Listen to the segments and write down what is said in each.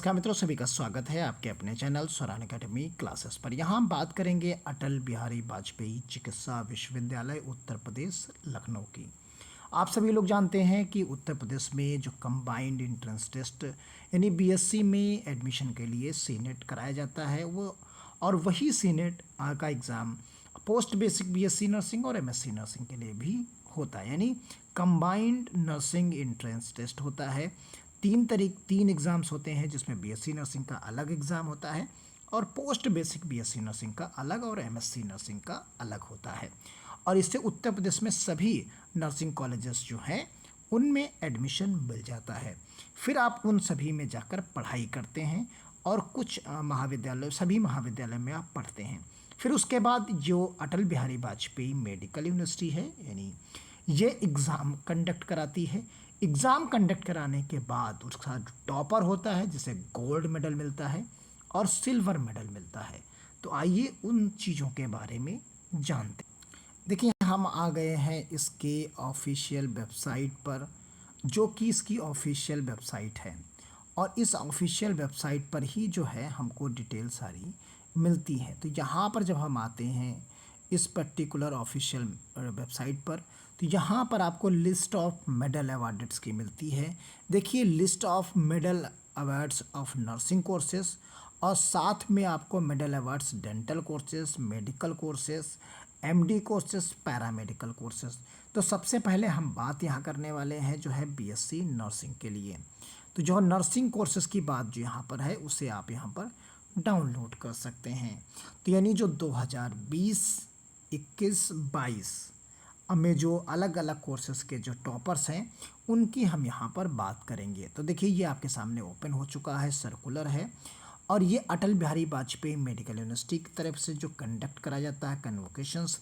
नमस्कार मित्रों, सभी का स्वागत है आपके अपने चैनल स्वरान एकेडमी क्लासेस पर। यहाँ हम बात करेंगे अटल बिहारी वाजपेयी चिकित्सा विश्वविद्यालय उत्तर प्रदेश लखनऊ की। आप सभी लोग जानते हैं कि उत्तर प्रदेश में जो कंबाइंड एंट्रेंस टेस्ट यानी बीएससी में एडमिशन के लिए सीनेट कराया जाता है वो, और वही सीनेट का exam post basic BSc nursing और एमएससी नर्सिंग के लिए भी होता है। यानी कंबाइंड नर्सिंग एंट्रेंस टेस्ट होता है। तीन एग्ज़ाम्स होते हैं, जिसमें बीएससी नर्सिंग का अलग एग्ज़ाम होता है और पोस्ट बेसिक बीएससी नर्सिंग का अलग और एमएससी नर्सिंग का अलग होता है। और इससे उत्तर प्रदेश में सभी नर्सिंग कॉलेजेस जो हैं उनमें एडमिशन मिल जाता है। फिर आप उन सभी में जाकर पढ़ाई करते हैं और कुछ सभी महाविद्यालय में आप पढ़ते हैं। फिर उसके बाद जो अटल बिहारी वाजपेयी मेडिकल यूनिवर्सिटी है, यानी ये एग्ज़ाम कंडक्ट कराती है। एग्ज़ाम कंडक्ट कराने के बाद उसका जो टॉपर होता है, जिसे गोल्ड मेडल मिलता है और सिल्वर मेडल मिलता है। तो आइए उन चीज़ों के बारे में जानते हैं। देखिए, हम आ गए हैं इसके ऑफिशियल वेबसाइट पर, जो कि इसकी ऑफिशियल वेबसाइट है। और इस ऑफिशियल वेबसाइट पर ही जो है हमको डिटेल सारी मिलती है। तो यहाँ पर जब हम आते हैं इस पर्टिकुलर ऑफिशियल वेबसाइट पर, तो यहाँ पर आपको लिस्ट ऑफ मेडल अवार्ड्स की मिलती है। देखिए, list of medal awards of nursing courses, और साथ में आपको medal awards dental courses, medical courses, MD courses, paramedical courses. तो सबसे पहले हम बात यहाँ करने वाले हैं जो है बीएससी नर्सिंग के लिए। तो जो नर्सिंग कोर्सेज की बात जो यहाँ पर है, उसे आप यहाँ पर डाउनलोड कर सकते हैं। तो यानी जो 2020, 21, 22 में जो अलग अलग कोर्सेज के जो टॉपर्स हैं उनकी हम यहाँ पर बात करेंगे। तो देखिए, ये आपके सामने ओपन हो चुका है, सर्कुलर है, और ये अटल बिहारी वाजपेयी मेडिकल यूनिवर्सिटी की तरफ से जो कंडक्ट कराया जाता है कन्वोकेशंस,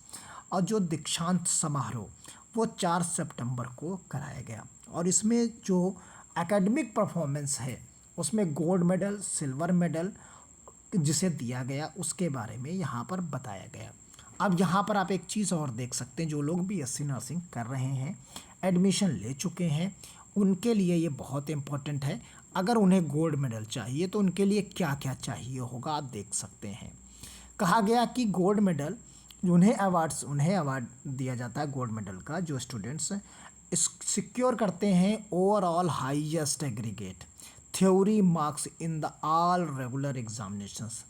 और जो दीक्षांत समारोह वो 4 सितंबर को कराया गया। और इसमें जो एकेडमिक परफॉर्मेंस है उसमें गोल्ड मेडल, सिल्वर मेडल जिसे दिया गया, उसके बारे में यहाँ पर बताया गया। अब यहाँ पर आप एक चीज़ और देख सकते हैं, जो लोग बीएससी नर्सिंग कर रहे हैं, एडमिशन ले चुके हैं, उनके लिए ये बहुत इम्पोर्टेंट है। अगर उन्हें गोल्ड मेडल चाहिए तो उनके लिए क्या क्या चाहिए होगा, आप देख सकते हैं। कहा गया कि गोल्ड मेडल उन्हें अवार्ड दिया जाता है गोल्ड मेडल का, जो स्टूडेंट्स सिक्योर करते हैं overall highest aggregate theory marks in the all regular examinations,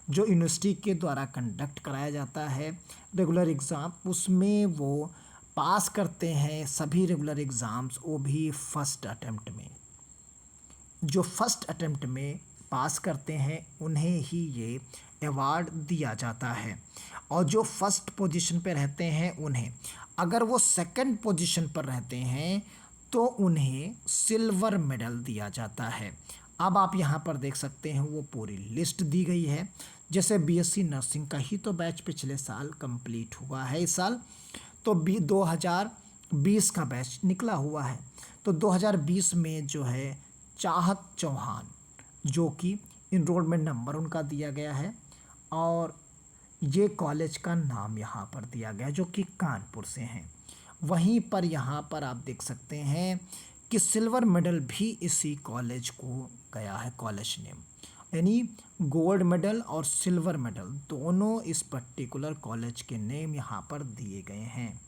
जो यूनिवर्सिटी के द्वारा कंडक्ट कराया जाता है रेगुलर एग्ज़ाम, उसमें वो पास करते हैं सभी रेगुलर एग्ज़ाम्स, वो भी फर्स्ट अटेम्प्ट में। जो फर्स्ट अटेम्प्ट में पास करते हैं उन्हें ही ये अवार्ड दिया जाता है। और जो फर्स्ट पोजीशन पे रहते हैं उन्हें, अगर वो सेकंड पोजीशन पर रहते हैं तो उन्हें सिल्वर मेडल दिया जाता है। अब आप यहाँ पर देख सकते हैं वो पूरी लिस्ट दी गई है। जैसे बीएससी नर्सिंग का ही तो बैच पिछले साल कंप्लीट हुआ है इस साल, तो 2020 का बैच निकला हुआ है। तो 2020 में जो है चाहत चौहान, जो कि इनरोलमेंट नंबर उनका दिया गया है, और ये कॉलेज का नाम यहाँ पर दिया गया जो कि कानपुर से हैं। वहीं पर यहाँ पर आप देख सकते हैं कि सिल्वर मेडल भी इसी कॉलेज को गया है, कॉलेज नेम, यानी गोल्ड मेडल और सिल्वर मेडल दोनों इस पर्टिकुलर कॉलेज के नेम यहाँ पर दिए गए हैं।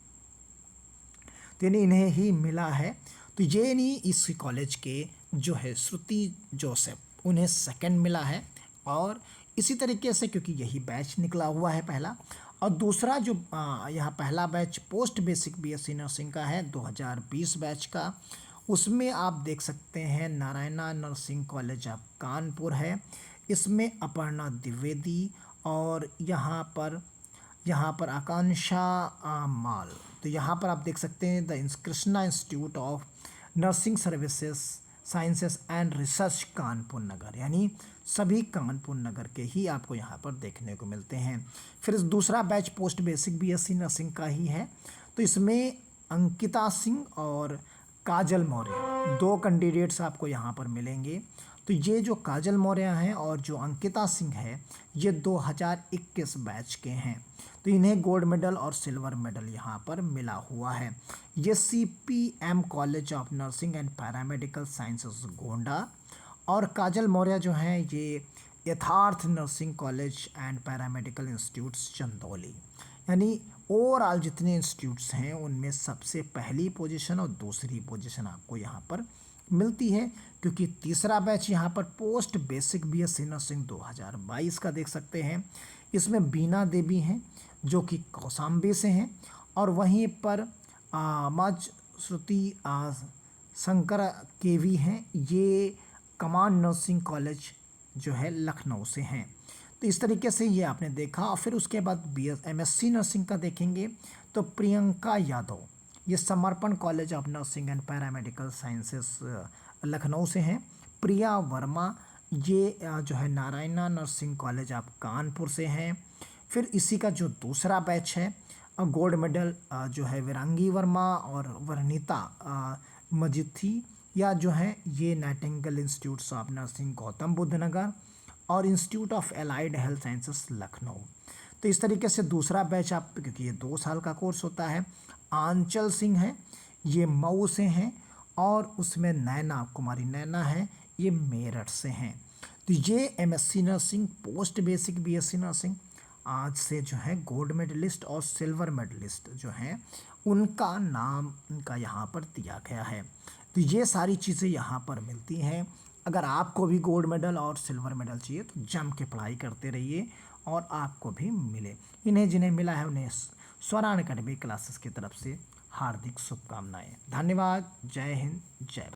तो यानी इन्हें ही मिला है। तो ये नहीं, इस कॉलेज के जो है श्रुति जोसेफ, उन्हें सेकंड मिला है। और इसी तरीके से, क्योंकि यही बैच निकला हुआ है पहला, और दूसरा जो यहाँ पहला batch post basic BSc nursing का है 2020 बैच का, उसमें आप देख सकते हैं Narayana nursing college of Kanpur है। इसमें अपर्णा द्विवेदी और यहाँ पर आकांक्षा माल। तो यहाँ पर आप देख सकते हैं the Krishna institute of nursing services sciences and research Kanpur Nagar, यानी सभी कानपुर नगर के ही आपको यहाँ पर देखने को मिलते हैं। फिर दूसरा batch post basic BSc nursing का ही है। तो इसमें अंकिता सिंह और काजल मौर्य, 2 कैंडिडेट्स आपको यहाँ पर मिलेंगे। तो ये जो काजल मौर्य हैं और जो अंकिता सिंह है, ये 2021 बैच के हैं। तो इन्हें गोल्ड मेडल और सिल्वर मेडल यहाँ पर मिला हुआ है। ये CPM college of nursing and paramedical sciences Gonda और काजल मौर्य जो हैं ये यथार्थ nursing college and paramedical institutes Chandauli, यानी ओवरऑल जितने इंस्टीट्यूट्स हैं उनमें सबसे पहली पोजीशन और दूसरी पोजीशन आपको यहाँ पर मिलती है, क्योंकि तीसरा बैच यहाँ पर पोस्ट बेसिक बीएससी नर्सिंग 2022 का देख सकते हैं। इसमें बीना देवी हैं जो कि कौसाम्बी से हैं, और वहीं पर मज श्रुति शंकर केवी हैं, ये कमांड नर्सिंग कॉलेज जो है लखनऊ से हैं। तो इस तरीके से ये आपने देखा। और फिर उसके बाद एमएससी नर्सिंग का देखेंगे तो प्रियंका यादव ये समर्पण college of nursing and paramedical sciences Lucknow से हैं। प्रिया वर्मा ये जो है Narayana nursing college of Kanpur से हैं। फिर इसी का जो दूसरा बैच है गोल्ड मेडल जो है विरांगी वर्मा और वर्णिता मजिथी या जो है ये Nightingale institute of nursing Gautam Buddha Nagar और institute of allied health sciences Lucknow. तो इस तरीके से दूसरा बैच आप, क्योंकि ये 2 साल का कोर्स होता है, आंचल सिंह है ये मऊ से हैं, और उसमें नैना कुमारी नैना है ये मेरठ से हैं। तो ये MSc nursing post basic BSc nursing आज से जो है गोल्ड मेडलिस्ट और सिल्वर मेडलिस्ट जो हैं उनका नाम उनका यहाँ पर दिया गया है। तो ये सारी चीज़ें यहाँ पर मिलती हैं। अगर आपको भी गोल्ड मेडल और सिल्वर मेडल चाहिए तो जम के पढ़ाई करते रहिए और आपको भी मिले। इन्हें जिन्हें मिला है उन्हें स्वरान अकेडमी क्लासेस की तरफ से हार्दिक शुभकामनाएं। धन्यवाद। जय हिंद, जय भारत।